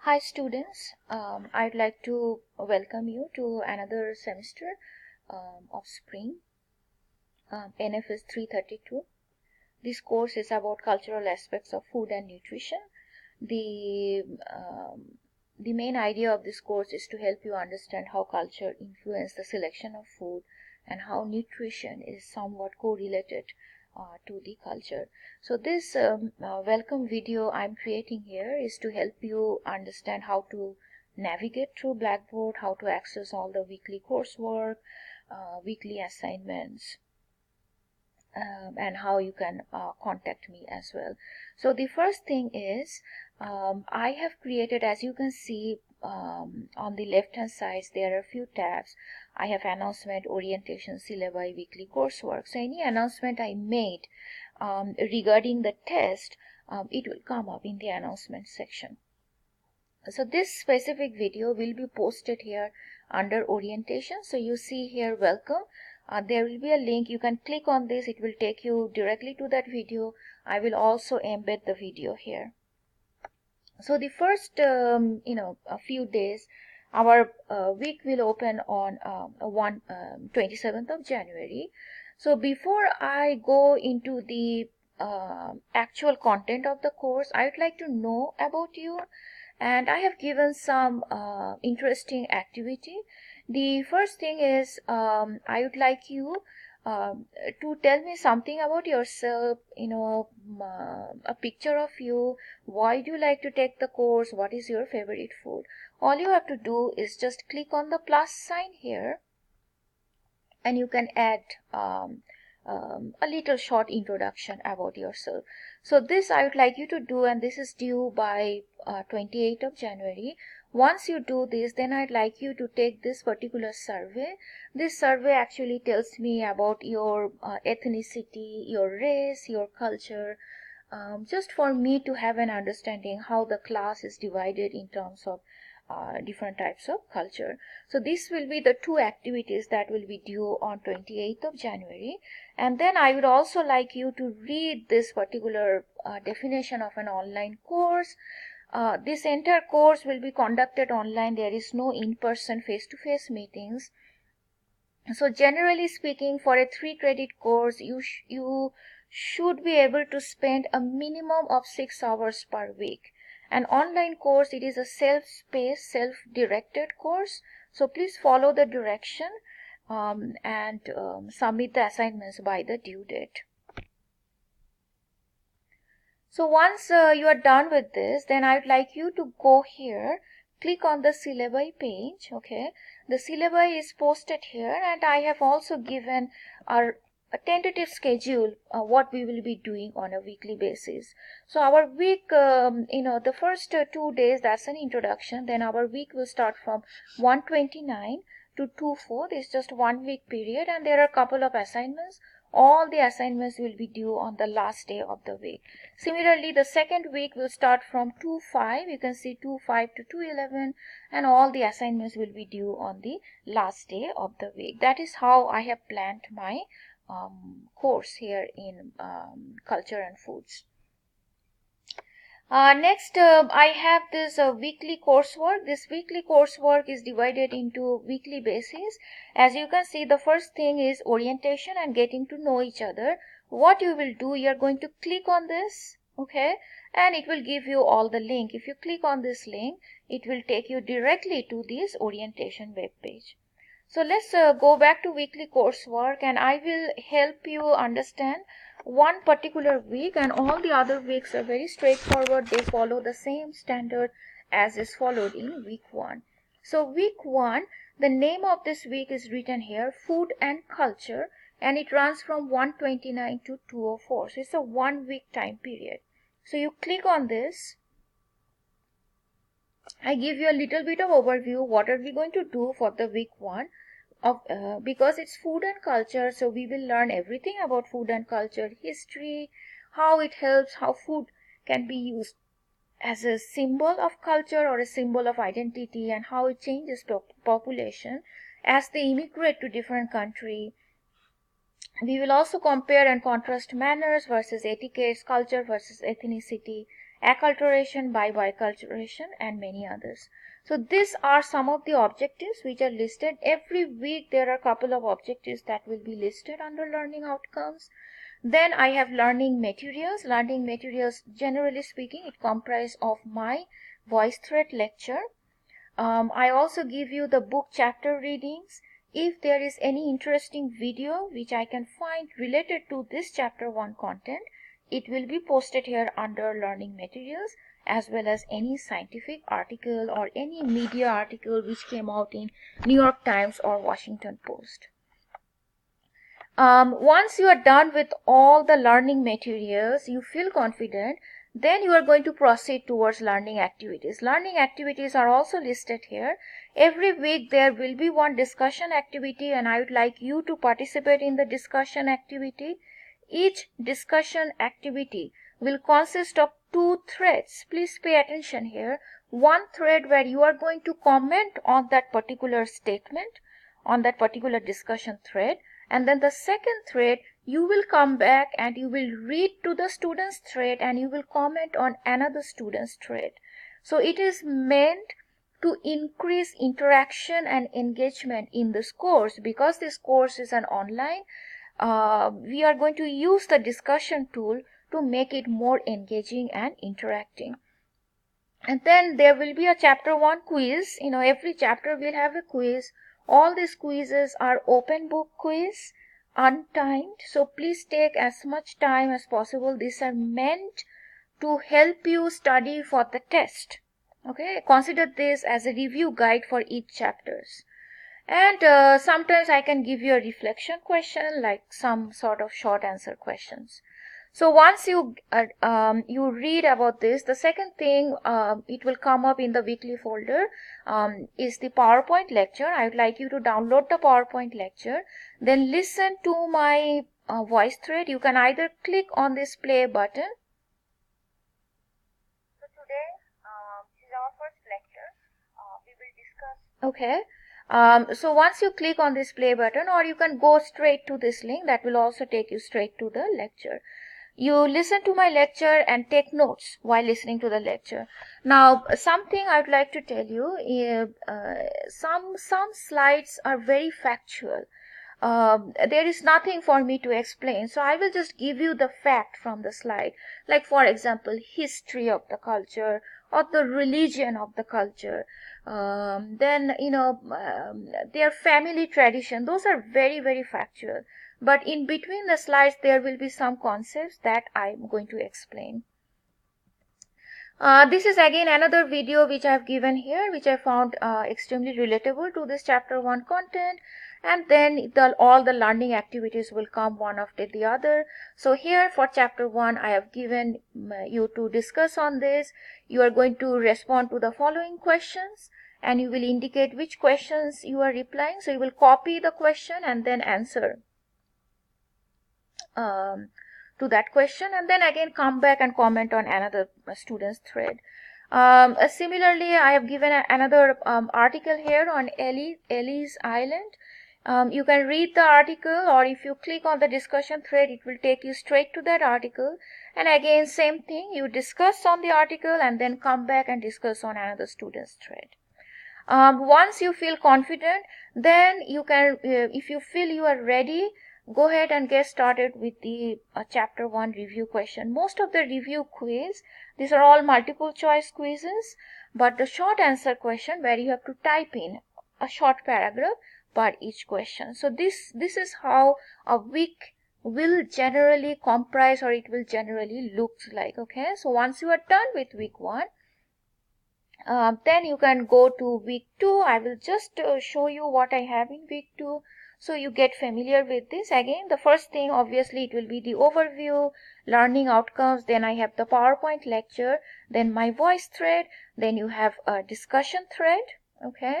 Hi students, I'd like to welcome you to another semester of spring, NFS 332. This course is about cultural aspects of food and nutrition. The, um, the main idea of this course is to help you understand how culture influences the selection of food and how nutrition is somewhat correlated to the culture. So this welcome video I'm creating here is to help you understand how to navigate through Blackboard, how to access all the weekly coursework, weekly assignments, and how you can contact me as well. So the first thing is I have created, as you can see on the left hand side, there are a few tabs. I have announcement, orientation, syllabi, weekly coursework. So any announcement I made regarding the test, it will come up in the announcement section. So this specific video will be posted here under orientation. So you see here welcome. There will be a link. You can click on this. It will take you directly to that video. I will also embed the video here. So the first a few days, our week will open on 27th of January. So before I go into the actual content of the course, I would like to know about you, and I have given some interesting activity. The first thing is I would like you to tell me something about yourself, a picture of you. Why do you like to take the course? What is your favorite food? All you have to do is just click on the plus sign here, and you can add a little short introduction about yourself. So this I would like you to do, and this is due by 28th of January. Once you do this, then I'd like you to take this particular survey. This survey actually tells me about your ethnicity, your race, your culture, just for me to have an understanding how the class is divided in terms of different types of culture. So this will be the two activities that will be due on 28th of January. And then I would also like you to read this particular definition of an online course. This entire course will be conducted online. There is no in-person face-to-face meetings. So generally speaking, for a 3-credit course, you should be able to spend a minimum of 6 hours per week. An online course, it is a self-paced, self-directed course. So please follow the direction and submit the assignments by the due date. So once you are done with this, then I would like you to go here, click on the syllabi page. Okay, the syllabi is posted here, and I have also given a tentative schedule what we will be doing on a weekly basis. So our week, the first 2 days, that's an introduction. Then our week will start from 129 to 2/4. It's just 1 week period, and there are a couple of assignments. All the assignments will be due on the last day of the week. Similarly, the second week will start from 2/5. You can see 2/5 to 2/11, and all the assignments will be due on the last day of the week. That is how I have planned my course here in culture and foods. Next, I have this weekly coursework. This weekly coursework is divided into weekly basis. As you can see, the first thing is orientation and getting to know each other. What you will do, you are going to click on this, okay, and it will give you all the link. If you click on this link, it will take you directly to this orientation web page. So let's go back to weekly coursework, and I will help you understand one particular week, and all the other weeks are very straightforward. They follow the same standard as is followed in week 1. So week 1, the name of this week is written here, Food and Culture, and it runs from 129 to 204. So it's a 1 week time period. So you click on this. I give you a little bit of overview. What are we going to do for the week 1? Because it's food and culture, so we will learn everything about food and culture, history, how it helps, how food can be used as a symbol of culture or a symbol of identity, and how it changes population as they immigrate to different country. We will also compare and contrast manners versus etiquettes, culture versus ethnicity, acculturation by biculturation, and many others. So these are some of the objectives which are listed. Every week there are a couple of objectives that will be listed under learning outcomes. Then I have learning materials. Learning materials, generally speaking, it comprises of my voice thread lecture. I also give you the book chapter readings. If there is any interesting video which I can find related to this chapter 1 content, it will be posted here under learning materials, as well as any scientific article or any media article which came out in New York Times or Washington Post. Once you are done with all the learning materials, you feel confident, then you are going to proceed towards learning activities. Learning activities are also listed here. Every week there will be one discussion activity, and I would like you to participate in the discussion activity. Each discussion activity will consist of 2 threads. Please pay attention here. One thread where you are going to comment on that particular statement, on that particular discussion thread. And then the second thread, you will come back and you will read to the student's thread and you will comment on another student's thread. So it is meant to increase interaction and engagement in this course. Because this course is an online, we are going to use the discussion tool to make it more engaging and interacting. And then there will be a chapter 1 quiz. Every chapter will have a quiz. All these quizzes are open book quiz, untimed. So please take as much time as possible. These are meant to help you study for the test. Okay, consider this as a review guide for each chapters. And sometimes I can give you a reflection question, like some sort of short answer questions. So once you read about this, the second thing it will come up in the weekly folder is the PowerPoint lecture. I would like you to download the PowerPoint lecture, then listen to my voice thread. You can either click on this play button. So today, this is our first lecture. We will discuss. Okay. So once you click on this play button, or you can go straight to this link, that will also take you straight to the lecture. You listen to my lecture and take notes while listening to the lecture. Now, something I would like to tell you, some slides are very factual. There is nothing for me to explain, so I will just give you the fact from the slide. Like, for example, history of the culture or the religion of the culture. Then, their family tradition. Those are very, very factual. But in between the slides, there will be some concepts that I'm going to explain. This is again another video which I've given here, which I found extremely relatable to this chapter 1 content. And then all the learning activities will come one after the other. So here for chapter 1, I have given you to discuss on this. You are going to respond to the following questions, and you will indicate which questions you are replying. So you will copy the question and then answer to that question, and then again come back and comment on another student's thread. Similarly, I have given another article here on Ellis Island. You can read the article, or if you click on the discussion thread, it will take you straight to that article. And again, same thing, you discuss on the article and then come back and discuss on another student's thread. Once you feel confident, then you can, if you feel you are ready, go ahead and get started with the chapter 1 review question. Most of the review quiz, these are all multiple choice quizzes, but the short answer question where you have to type in a short paragraph per each question. So this is how a week will generally comprise, or it will generally look like. Okay, so once you are done with week 1, then you can go to week 2. I will just show you what I have in week 2. So you get familiar with this. Again, the first thing, obviously, it will be the overview, learning outcomes. Then I have the PowerPoint lecture, then my voice thread, then you have a discussion thread. Okay.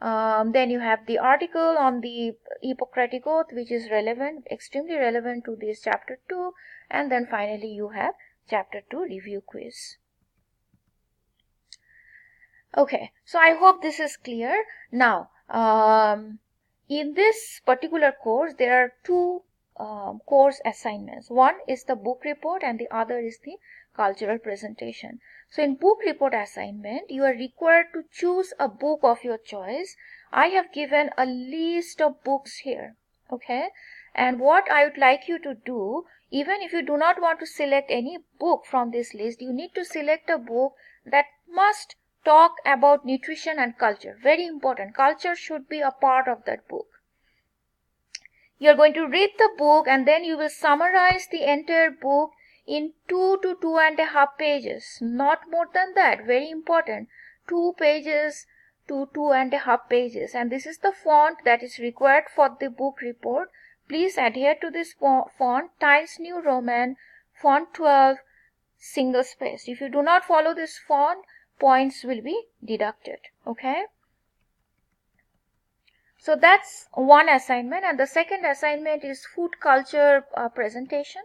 Then you have the article on the Hippocratic Oath, which is relevant, extremely relevant to this chapter 2. And then finally you have chapter 2 review quiz. Okay, so I hope this is clear. Now, in this particular course, there are 2 course assignments. One is the book report and the other is the cultural presentation. So in book report assignment, you are required to choose a book of your choice. I have given a list of books here, okay? And what I would like you to do, even if you do not want to select any book from this list, you need to select a book that must talk about nutrition and culture. Very important. Culture should be a part of that book. You are going to read the book and then you will summarize the entire book in 2 to 2.5 pages. Not more than that. Very important. 2 pages to 2.5 pages. And this is the font that is required for the book report. Please adhere to this font, Times New Roman, font 12, single space. If you do not follow this font, points will be deducted. Okay. So that's one assignment, and the second assignment is food culture presentation.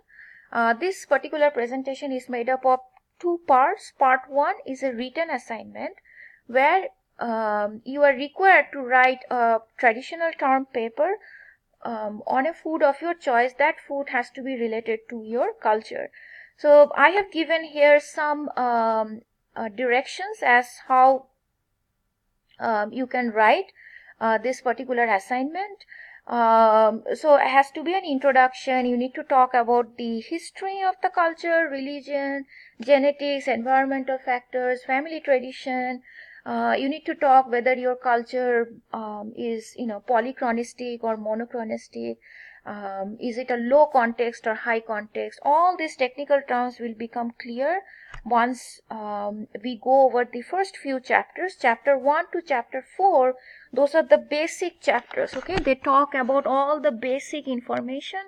This particular presentation is made up of 2 parts. Part 1 is a written assignment where you are required to write a traditional term paper on a food of your choice. That food has to be related to your culture. So I have given here some directions as how you can write this particular assignment. So it has to be an introduction. You need to talk about the history of the culture, religion, genetics, environmental factors, family tradition. You need to talk whether your culture is polychronistic or monochronistic. Is it a low context or high context? All these technical terms will become clear once we go over the first few chapters. Chapter 1 to chapter 4, those are the basic chapters. Okay, they talk about all the basic information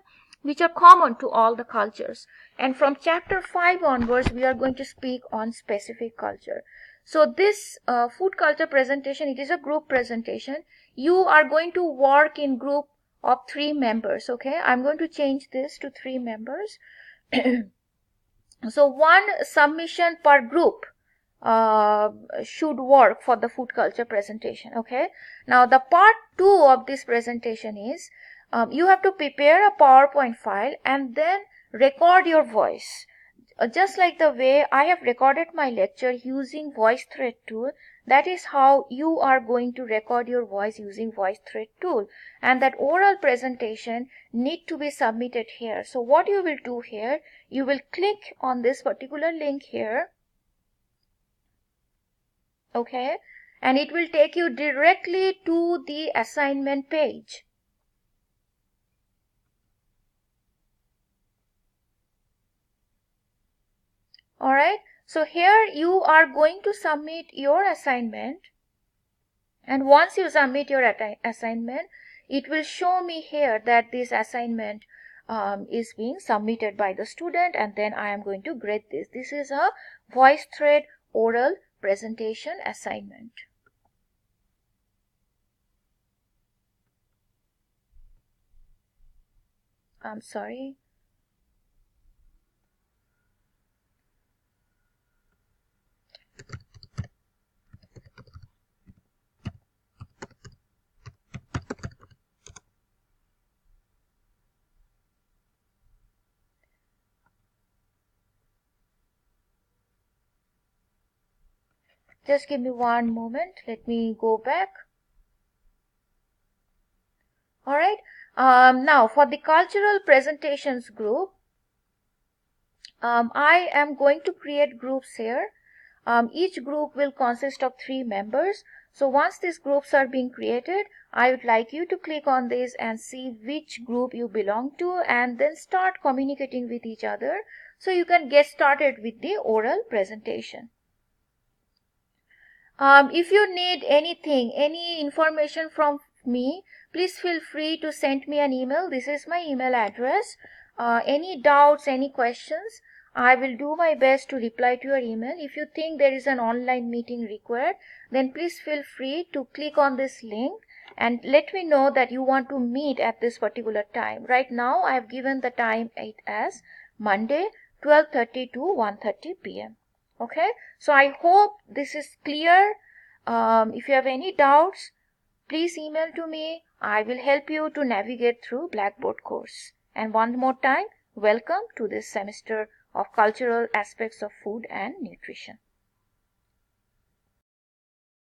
which are common to all the cultures, and from chapter 5 onwards we are going to speak on specific culture. So this food culture presentation, it is a group presentation. You are going to work in group of 3 members. Okay, I'm going to change this to 3 members. So 1 submission per group should work for the food culture presentation. Okay, now the part 2 of this presentation is you have to prepare a PowerPoint file and then record your voice. Just like the way I have recorded my lecture using VoiceThread tool, that is how you are going to record your voice using VoiceThread tool, and that oral presentation need to be submitted here. So what you will do here, you will click on this particular link here, okay, and it will take you directly to the assignment page. Alright, so here you are going to submit your assignment, and once you submit your assignment, it will show me here that this assignment is being submitted by the student, and then I am going to grade this. This is a VoiceThread oral presentation assignment. I'm sorry. Just give me one moment. Let me go back. Alright. Now for the cultural presentations group, I am going to create groups here. Each group will consist of 3 members. So once these groups are being created, I would like you to click on this and see which group you belong to, and then start communicating with each other so you can get started with the oral presentation. If you need anything, any information from me, please feel free to send me an email. This is my email address. Any doubts, any questions, I will do my best to reply to your email. If you think there is an online meeting required, then please feel free to click on this link and let me know that you want to meet at this particular time. Right now, I have given the time as Monday, 12:30 to 1:30 p.m. Okay, so I hope this is clear. If you have any doubts, please email to me. I will help you to navigate through Blackboard course. And one more time, welcome to this semester of cultural aspects of food and nutrition.